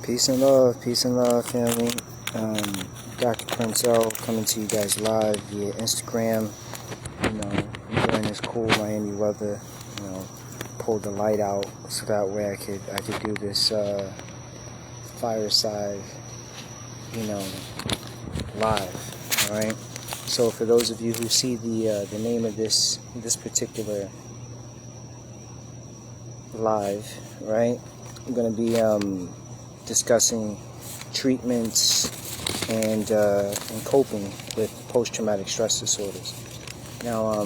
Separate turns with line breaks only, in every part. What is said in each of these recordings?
Peace and love, family. Dr. Prinzel coming to you guys live via Instagram. Enjoying this cool Miami weather. Pulled the light out so that way I could do this fireside, live. All right. So for those of you who see the name of this particular live, right, I'm going to be discussing treatments and coping with post-traumatic stress disorders. Now,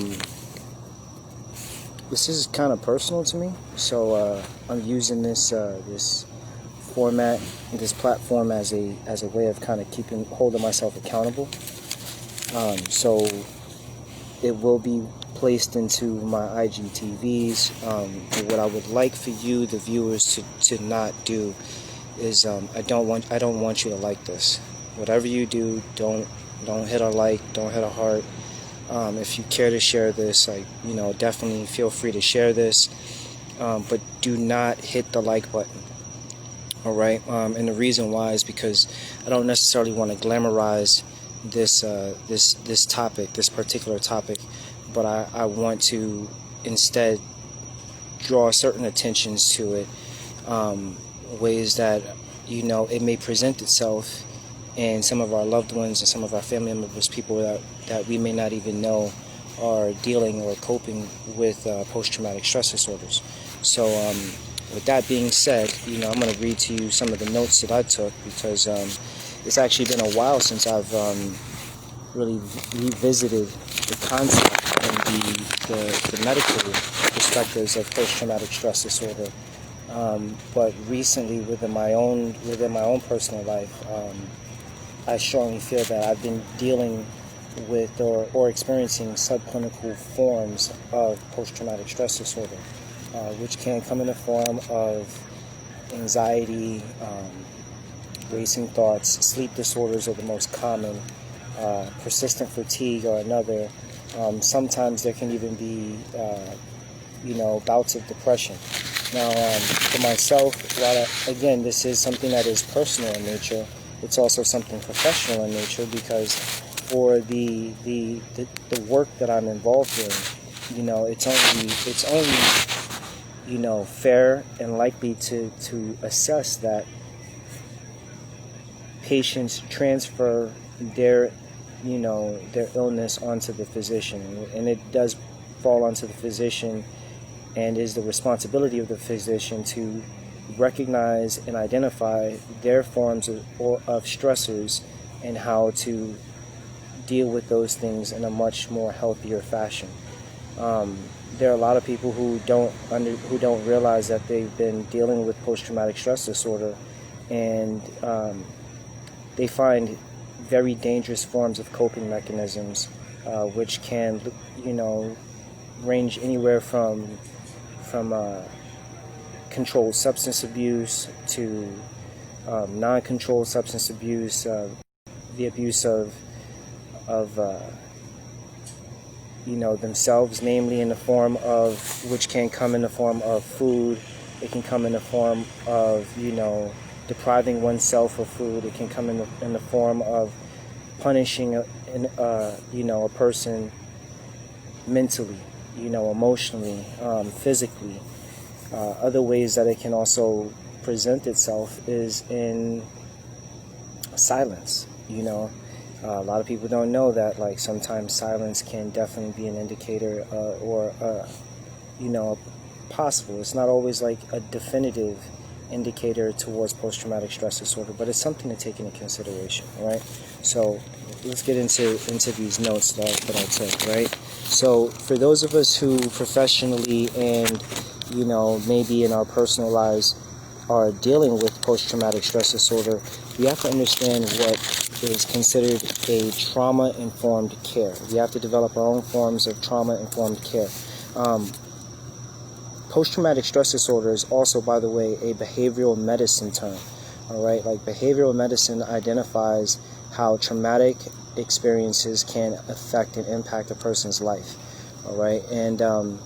this is kind of personal to me, so I'm using this format, this platform as a way of kind of holding myself accountable. So it will be placed into my IGTVs. What I would like for you, the viewers, to not do is I don't want you to like this. Whatever you do, don't hit a like, don't hit a heart. If you care to share this, definitely feel free to share this, but do not hit the like button. All right, and the reason why is because I don't necessarily want to glamorize this topic, this particular topic, but I want to instead draw certain attentions to it, ways that it may present itself in some of our loved ones and some of our family members, people that we may not even know are dealing or coping with post-traumatic stress disorders. So with that being said, I'm going to read to you some of the notes that I took, because it's actually been a while since I've really revisited the concept and the medical perspectives of post-traumatic stress disorder. But recently, within my own personal life, I strongly feel that I've been dealing with or experiencing subclinical forms of post-traumatic stress disorder, which can come in the form of anxiety, racing thoughts. Sleep disorders are the most common. Persistent fatigue are another. Sometimes there can even be, bouts of depression. Now, for myself, again, this is something that is personal in nature, it's also something professional in nature, because for the work that I'm involved in, it's only fair and likely to assess that patients transfer their illness onto the physician, and it does fall onto the physician and is the responsibility of the physician to recognize and identify their forms of stressors and how to deal with those things in a much more healthier fashion. There are a lot of people who don't realize that they've been dealing with post-traumatic stress disorder, and they find very dangerous forms of coping mechanisms, which can range anywhere from controlled substance abuse to non-controlled substance abuse, the abuse of themselves, namely in the form of, which can come in the form of food. It can come in the form of depriving oneself of food. It can come in the form of punishing a person mentally, emotionally, physically. Other ways that it can also present itself is in silence. A lot of people don't know that, sometimes silence can definitely be an indicator, or possible. It's not always a definitive indicator towards post-traumatic stress disorder, but it's something to take into consideration. All right. So let's get into these notes that I took. Right. So for those of us who professionally and maybe in our personal lives are dealing with post-traumatic stress disorder, we have to understand what is considered a trauma-informed care. We have to develop our own forms of trauma-informed care. Post-traumatic stress disorder is also, by the way, a behavioral medicine term. All right, behavioral medicine identifies how traumatic experiences can affect and impact a person's life. All right, and the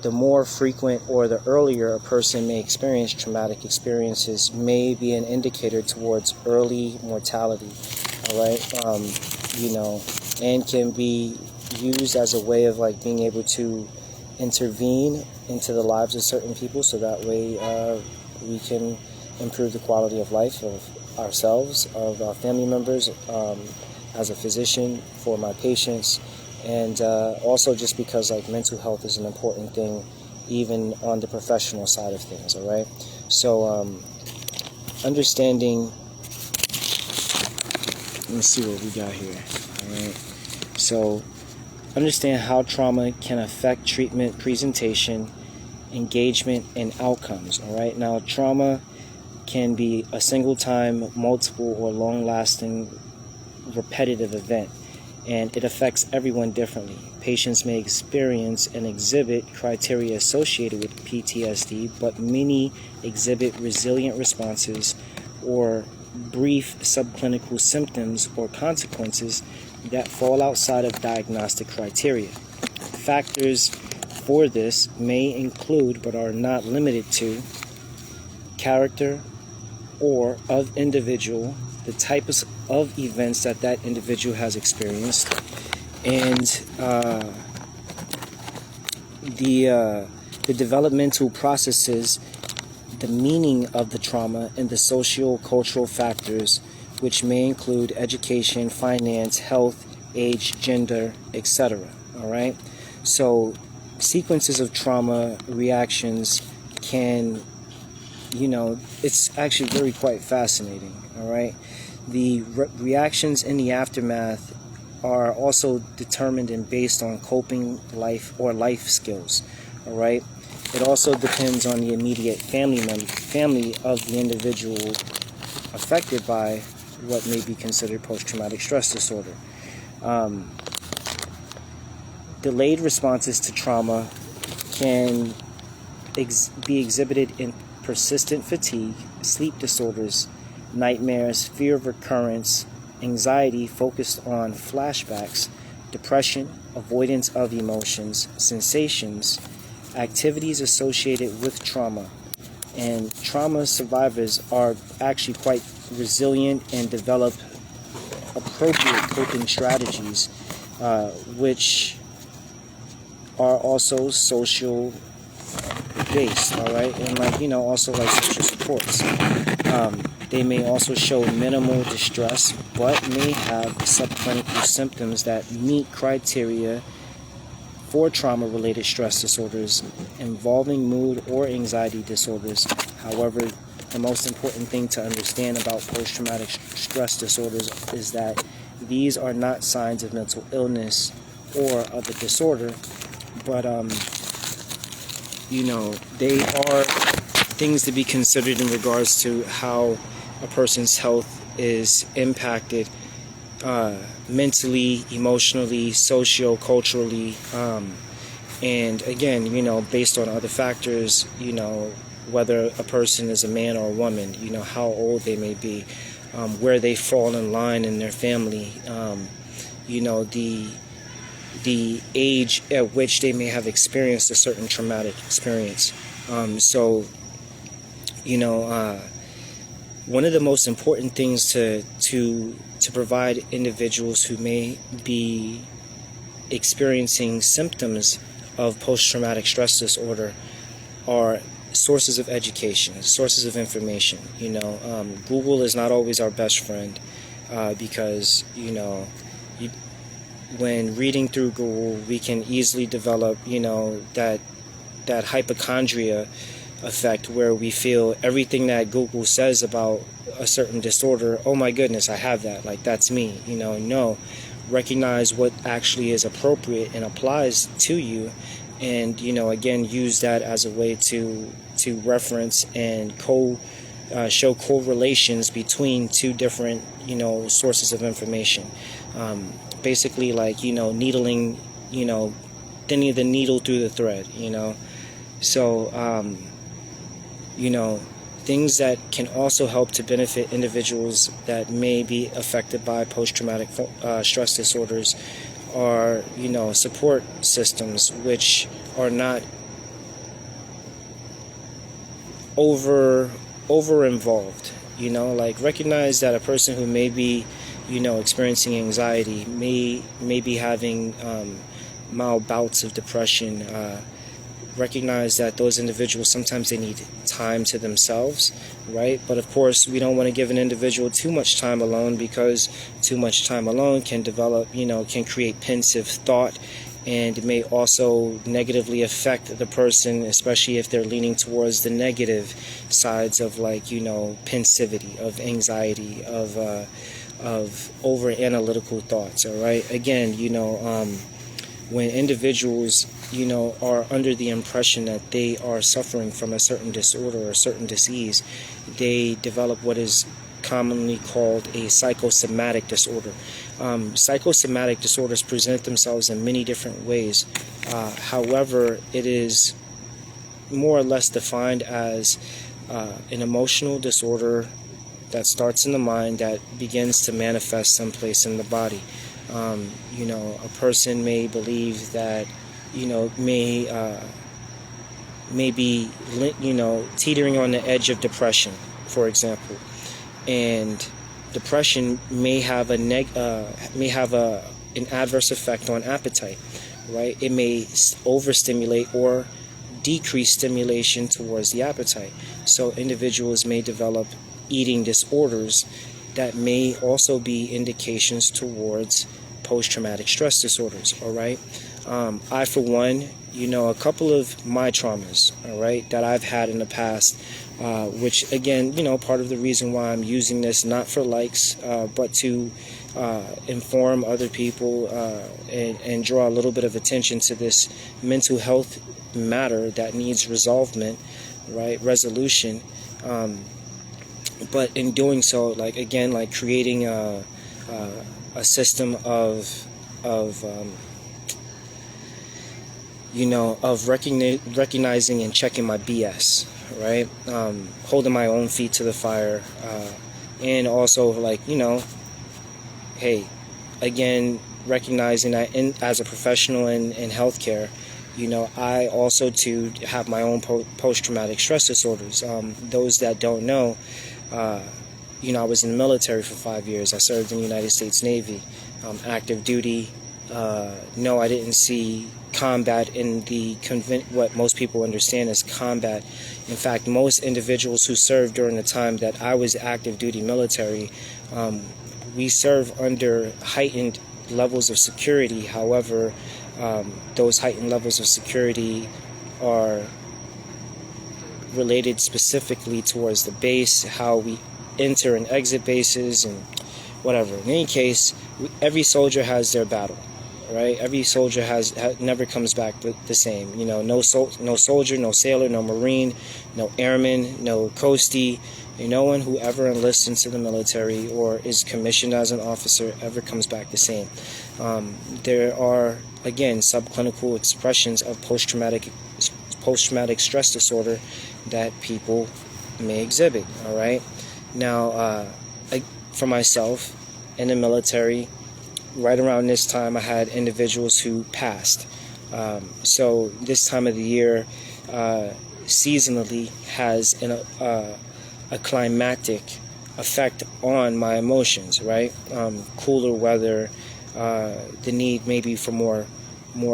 the more frequent or the earlier a person may experience traumatic experiences may be an indicator towards early mortality, all right? And can be used as a way of like being able to intervene into the lives of certain people, so that way we can improve the quality of life of ourselves, of our family members, as a physician, for my patients, and also just because like mental health is an important thing even on the professional side of things, all right? So understanding, let me see what we got here, all right? So understand how trauma can affect treatment presentation, engagement, and outcomes, all right? Now, trauma can be a single time, multiple, or long-lasting repetitive event, and it affects everyone differently. Patients may experience and exhibit criteria associated with PTSD, but many exhibit resilient responses or brief subclinical symptoms or consequences that fall outside of diagnostic criteria. Factors for this may include, but are not limited to, character or of individual, the types of events that individual has experienced, and the developmental processes, the meaning of the trauma, and the socio-cultural factors, which may include education, finance, health, age, gender, etc. All right? So sequences of trauma reactions can, it's actually very quite fascinating. All right? The reactions in the aftermath are also determined and based on coping life skills. All right? It also depends on the immediate family of the individual affected by what may be considered post-traumatic stress disorder. Delayed responses to trauma can be exhibited in persistent fatigue, sleep disorders, nightmares, fear of recurrence, anxiety focused on flashbacks, depression, avoidance of emotions, sensations, activities associated with trauma. And trauma survivors are actually quite resilient and develop appropriate coping strategies, which are also social based, all right, and also like social supports. They may also show minimal distress, but may have subclinical symptoms that meet criteria for trauma-related stress disorders involving mood or anxiety disorders. However, the most important thing to understand about post-traumatic stress disorders is that these are not signs of mental illness or of a disorder, but they are things to be considered in regards to how a person's health is impacted mentally, emotionally, socio-culturally, and again, based on other factors, whether a person is a man or a woman, how old they may be, where they fall in line in their family, the age at which they may have experienced a certain traumatic experience. One of the most important things to provide individuals who may be experiencing symptoms of post-traumatic stress disorder are sources of education, sources of information. Google is not always our best friend, because when reading through Google, we can easily develop that hypochondria effect, where we feel everything that Google says about a certain disorder, oh my goodness, I have that, like that's me. No, recognize what actually is appropriate and applies to you, and again, use that as a way to reference and show correlations between two different sources of information. Basically, like needling, thinning the needle through the thread. So things that can also help to benefit individuals that may be affected by post-traumatic stress disorders are support systems, which are not over involved. Like recognize that a person who may be, experiencing anxiety may be having mild bouts of depression. Recognize that those individuals, sometimes they need time to themselves, right? But of course, we don't want to give an individual too much time alone, because too much time alone can develop, can create pensive thought, and it may also negatively affect the person, especially if they're leaning towards the negative sides of, like, pensivity, of anxiety, of over analytical thoughts. All right, again, when individuals are under the impression that they are suffering from a certain disorder or a certain disease, they develop what is commonly called a psychosomatic disorder. Psychosomatic disorders present themselves in many different ways. However, it is more or less defined as an emotional disorder that starts in the mind that begins to manifest someplace in the body. A person may believe that, may be, teetering on the edge of depression, for example, and depression may have an adverse effect on appetite, right? It may overstimulate or decrease stimulation towards the appetite. So individuals may develop eating disorders that may also be indications towards post-traumatic stress disorders. All right. I, for one, a couple of my traumas, all right, that I've had in the past, which again, part of the reason why I'm using this, not for likes, but to inform other people and draw a little bit of attention to this mental health matter that needs resolvement, right, resolution. But in doing so, like, again, like creating a system of recognizing and checking my BS, right? Holding my own feet to the fire, and also, like, hey, again, recognizing that as a professional in healthcare, I also too have my own post-traumatic stress disorders. Those that don't know, I was in the military for 5 years. I served in the United States Navy, active duty. No, I didn't see combat in the what most people understand as combat. In fact, most individuals who served during the time that I was active duty military, we serve under heightened levels of security. However, those heightened levels of security are related specifically towards the base, how we enter and exit bases, and whatever. In any case, every soldier has their battle, right? Every soldier never comes back the same. No soldier, no sailor, no marine, no airman, no coastie. No one who ever enlists into the military or is commissioned as an officer ever comes back the same. There are, again, subclinical expressions of post-traumatic stress disorder that people may exhibit. All right. Now, for myself, in the military, right around this time, I had individuals who passed. So this time of the year, seasonally, has a climactic effect on my emotions, right? Cooler weather, the need maybe for more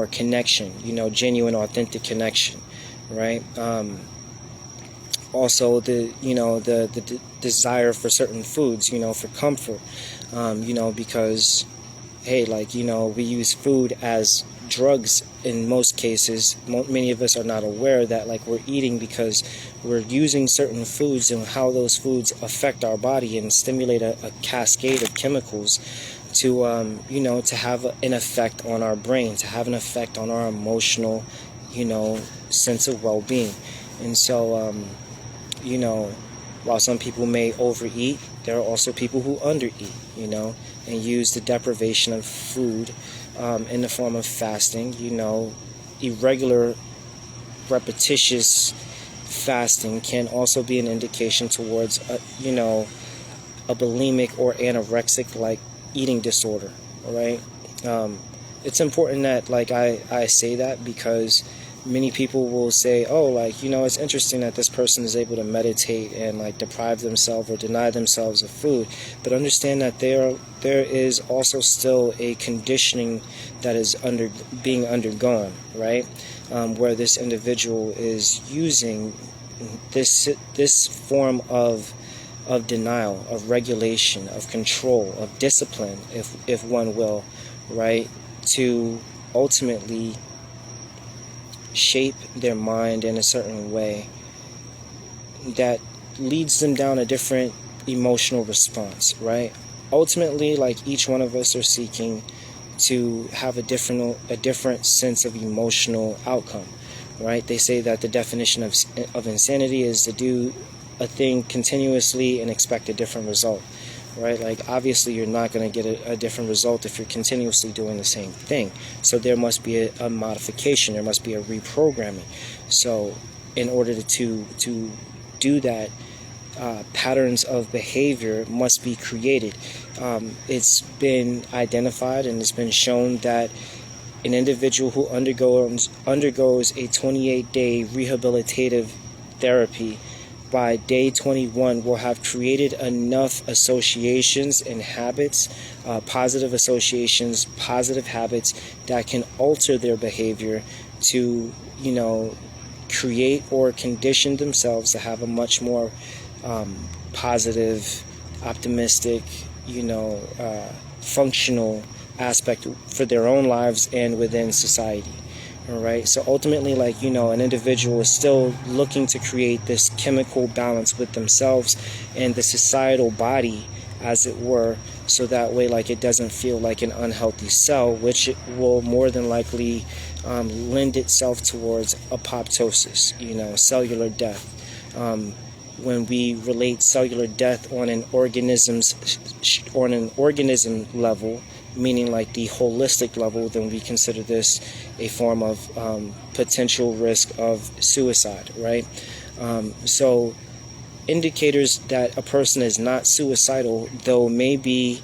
connection, genuine, authentic connection, right? Also the desire for certain foods, for comfort, because, hey, like, we use food as drugs in most cases. Many of us are not aware that, like, we're eating because we're using certain foods and how those foods affect our body and stimulate a cascade of chemicals to to have an effect on our brain, to have an effect on our emotional sense of well-being. And so while some people may overeat, there are also people who undereat, and use the deprivation of food in the form of fasting. Irregular, repetitious fasting can also be an indication towards a bulimic or anorexic like eating disorder. All right. It's important that, like, I say that because many people will say, oh, like, you know, it's interesting that this person is able to meditate and like deprive themselves or deny themselves of food, but understand that there is also still a conditioning that is being undergone, right? Where this individual is using this form of denial, of regulation, of control, of discipline, if one will, right, to ultimately shape their mind in a certain way that leads them down a different emotional response, right? Ultimately, like, each one of us are seeking to have a different sense of emotional outcome, right? They say that the definition of insanity is to do a thing continuously and expect a different result, right? Like, obviously you're not going to get a different result if you're continuously doing the same thing. So there must be a modification, there must be a reprogramming. So in order to do that, patterns of behavior must be created. It's been identified and it's been shown that an individual who undergoes a 28-day rehabilitative therapy, by day 21 will have created enough associations and habits, positive associations, positive habits, that can alter their behavior to, you know, create or condition themselves to have a much more positive, optimistic, you know, functional aspect for their own lives and within society. All right, so ultimately, like, you know, an individual is still looking to create this chemical balance with themselves and the societal body, as it were, so that way, like, it doesn't feel like an unhealthy cell, which it will more than likely lend itself towards apoptosis, you know, cellular death. When we relate cellular death on an organism level, meaning like the holistic level, then we consider this a form of potential risk of suicide, right? So indicators that a person is not suicidal, though may be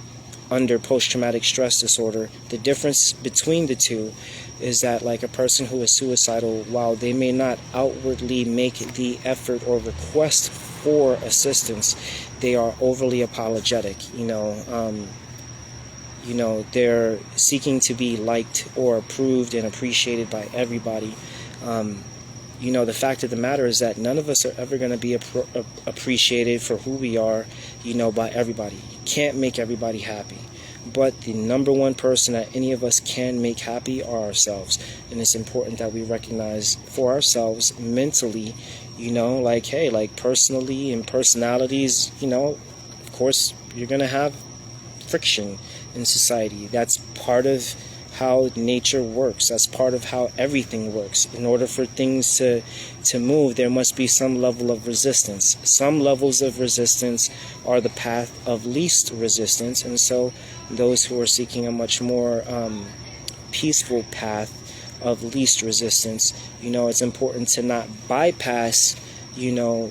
under post-traumatic stress disorder, the difference between the two is that, like, a person who is suicidal, while they may not outwardly make the effort or request for assistance, they are overly apologetic, you know, they're seeking to be liked or approved and appreciated by everybody. You know, the fact of the matter is that none of us are ever going to be appreciated for who we are, you know, by everybody. You can't make everybody happy. But the number one person that any of us can make happy are ourselves. And it's important that we recognize for ourselves mentally, you know, like, hey, like, personally and personalities, you know, of course, you're going to have friction in society. That's part of how nature works. That's part of how everything works. In order for things to move, there must be some level of resistance. Some levels of resistance are the path of least resistance, and so those who are seeking a much more peaceful path of least resistance, you know, it's important to not bypass, you know,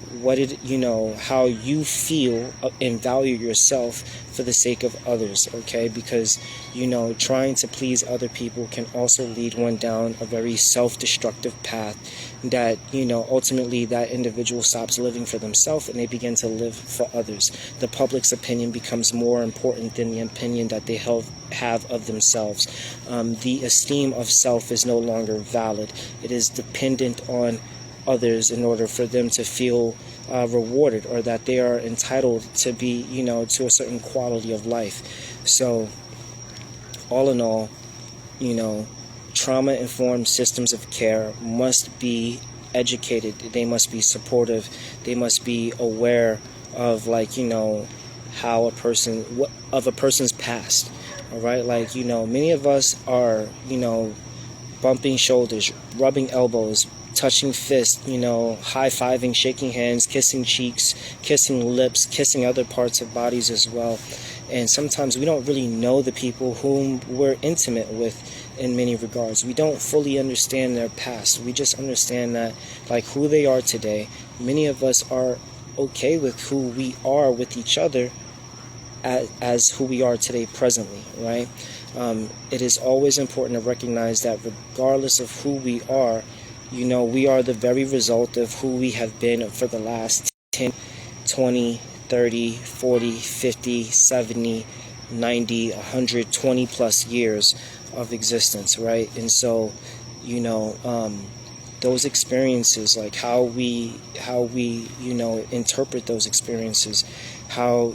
how you feel and value yourself for the sake of others, okay? Because, you know, trying to please other people can also lead one down a very self-destructive path that, you know, ultimately that individual stops living for themselves and they begin to live for others. The public's opinion becomes more important than the opinion that they have of themselves. The esteem of self is no longer valid. It is dependent on others in order for them to feel rewarded, or that they are entitled to be, you know, to a certain quality of life. So all in all, you know, trauma-informed systems of care must be educated. They must be supportive. They must be aware of, like, you know, how a person's past. All right, like, you know, many of us are, you know, bumping shoulders, rubbing elbows, touching fists, you know, high-fiving, shaking hands, kissing cheeks, kissing lips, kissing other parts of bodies as well. And sometimes we don't really know the people whom we're intimate with in many regards. We don't fully understand their past. We just understand that, like, who they are today. Many of us are okay with who we are with each other as who we are today presently, right? It is always important to recognize that regardless of who we are, We are the very result of who we have been for the last 10, 20, 30, 40, 50, 70, 90, 120 plus years of existence, right? And so, those experiences, like how we interpret those experiences, how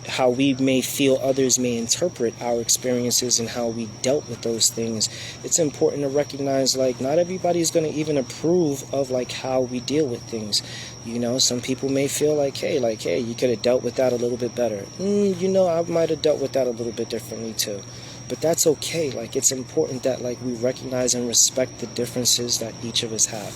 how we may feel others may interpret our experiences, and how we dealt with those things. It's important to recognize, like, not everybody's going to even approve of like how we deal with things. Some people may feel like, hey, you could have dealt with that a little bit better. I might have dealt with that a little bit differently too. But that's okay. Like, it's important that like we recognize and respect the differences that each of us have.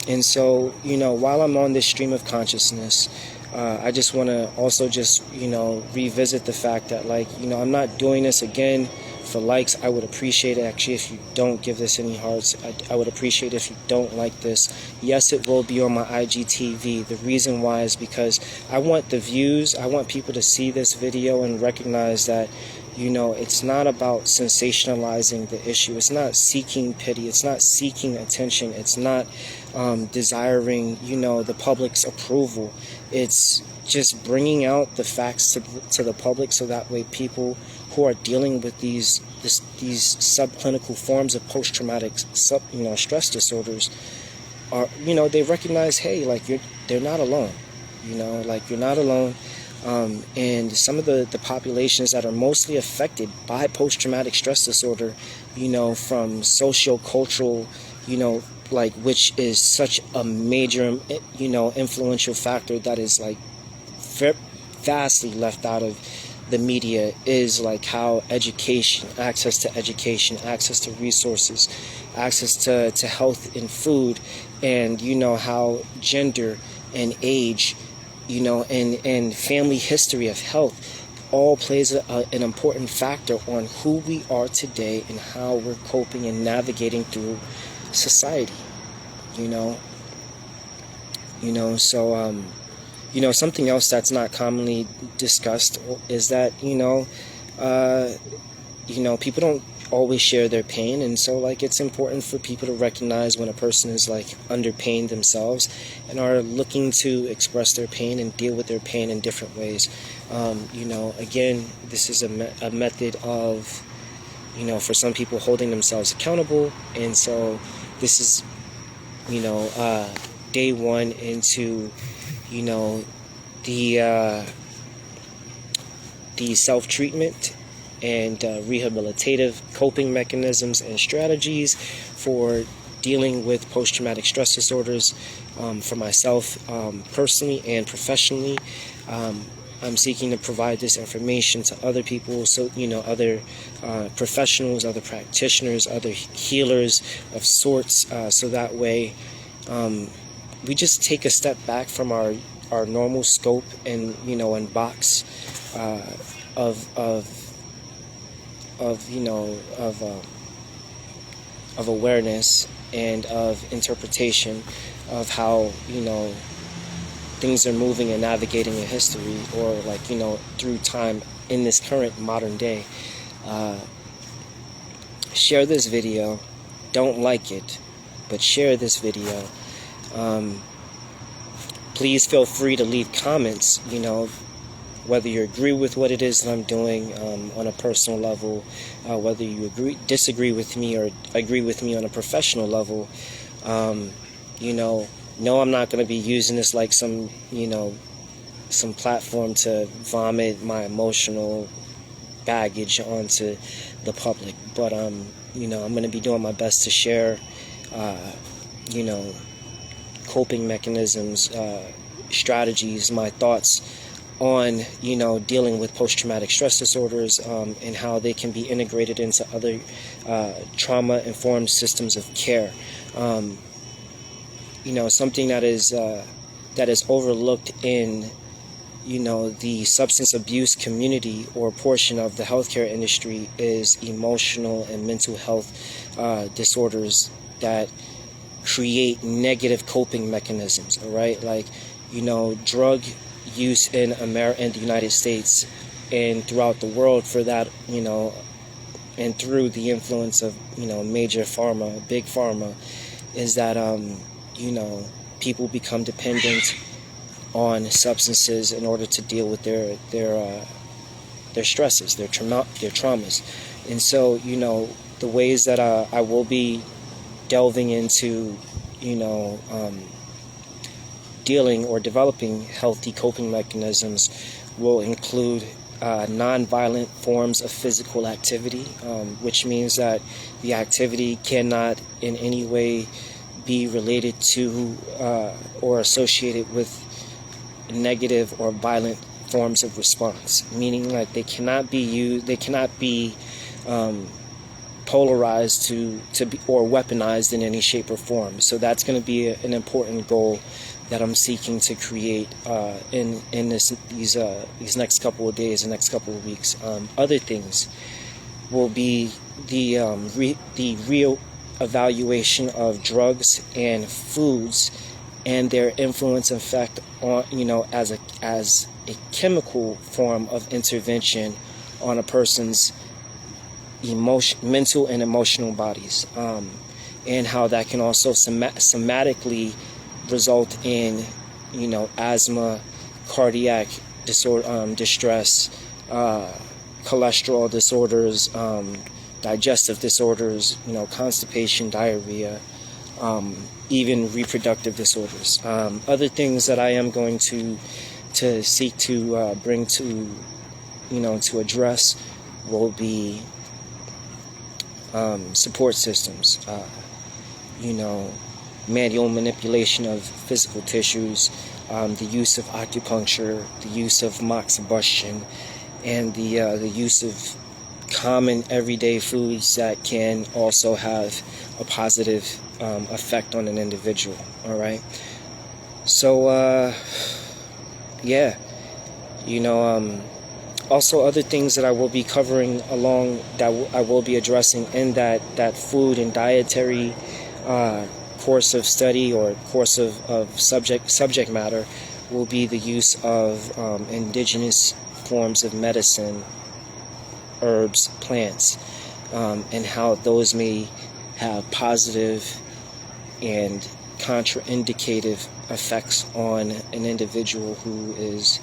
And so, while I'm on this stream of consciousness, I just want to also just, revisit the fact that, like, I'm not doing this again for likes. I would appreciate it, actually, if you don't give this any hearts. I would appreciate it if you don't like this. Yes, it will be on my IGTV. The reason why is because I want the views. I want people to see this video and recognize that, it's not about sensationalizing the issue. It's not seeking pity. It's not seeking attention. It's not desiring, the public's approval. It's just bringing out the facts to the public, so that way people who are dealing with these subclinical forms of post-traumatic stress disorders are, they recognize, hey, like, they're not alone. You're not alone. And some of the populations that are mostly affected by post-traumatic stress disorder, from socio-cultural, which is such a major, influential factor that is like vastly left out of the media, is like how education, access to resources, access to health and food, and how gender and age, and family history of health all plays an important factor on who we are today and how we're coping and navigating through society. So something else that's not commonly discussed is that people don't always share their pain, and so like it's important for people to recognize when a person is like under pain themselves and are looking to express their pain and deal with their pain in different ways. Again, this is a method of for some people holding themselves accountable, and so this is day one into the self-treatment and rehabilitative coping mechanisms and strategies for dealing with post-traumatic stress disorders. For myself, personally and professionally, I'm seeking to provide this information to other people, so other professionals, other practitioners, other healers of sorts, so that way we just take a step back from our normal scope and and box of awareness and of interpretation of how things are moving and navigating in history, or like through time in this current modern day. Share this video. Don't like it, but share this video. Please feel free to leave comments, whether you agree with what it is that I'm doing on a personal level, whether you disagree with me or agree with me on a professional level. No, I'm not going to be using this like some platform to vomit my emotional baggage onto the public, but I'm going to be doing my best to share coping mechanisms, strategies, my thoughts on dealing with post-traumatic stress disorders, and how they can be integrated into other trauma-informed systems of care. Something that is overlooked in the substance abuse community or portion of the healthcare industry is emotional and mental health disorders that create negative coping mechanisms. All right, like drug use in the United States and throughout the world for that and through the influence of, major pharma, big pharma, is that, people become dependent on substances in order to deal with their stresses, their traumas. And so, the ways that I will be delving into, dealing or developing healthy coping mechanisms will include non-violent forms of physical activity, which means that the activity cannot in any way be related to or associated with negative or violent forms of response, meaning like they cannot be polarized to be, or weaponized in any shape or form. So that's going to be an important goal that I'm seeking to create in these next couple of days, the next couple of weeks. Other things will be the real evaluation of drugs and foods and their influence and effect on, as a chemical form of intervention on a person's mental and emotional bodies, and how that can also somatically result in, asthma, cardiac distress, cholesterol disorders, digestive disorders, constipation, diarrhea, even reproductive disorders. Other things that I am going to seek to bring to, to address will be support systems, manual manipulation of physical tissues, the use of acupuncture, the use of moxibustion, and the use of common everyday foods that can also have a positive effect on an individual. All right. So yeah, also other things that I will be covering along, that I will be addressing in that food and dietary course of study or course of subject matter, will be the use of indigenous forms of medicine, herbs, plants, and how those may have positive and contraindicative effects on an individual who is,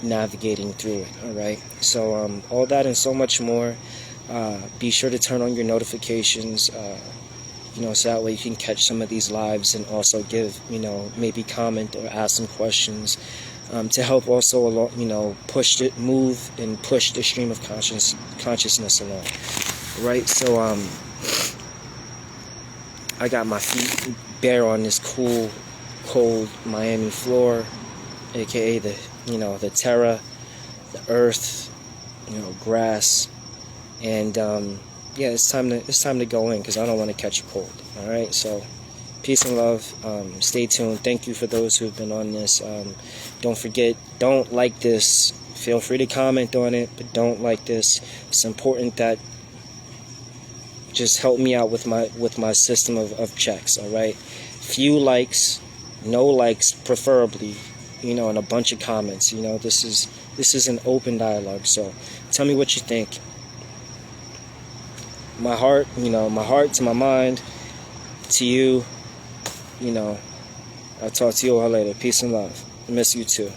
navigating through it. All right. So all that and so much more. Be sure to turn on your notifications, so that way you can catch some of these lives and also give, maybe comment or ask some questions, to help also, push the stream of consciousness along. Right. So I got my feet bare on this cool, cold Miami floor, aka the terra, the earth, grass, and yeah, it's time to go in because I don't want to catch a cold. All right, so peace and love. Stay tuned. Thank you for those who've been on this. Don't forget, don't like this. Feel free to comment on it, but don't like this. It's important that just help me out with my system of checks. All right, few likes, no likes, preferably. And a bunch of comments. This is an open dialogue. So tell me what you think. My heart to my mind, to you. I'll talk to you all later. Peace and love. I miss you too.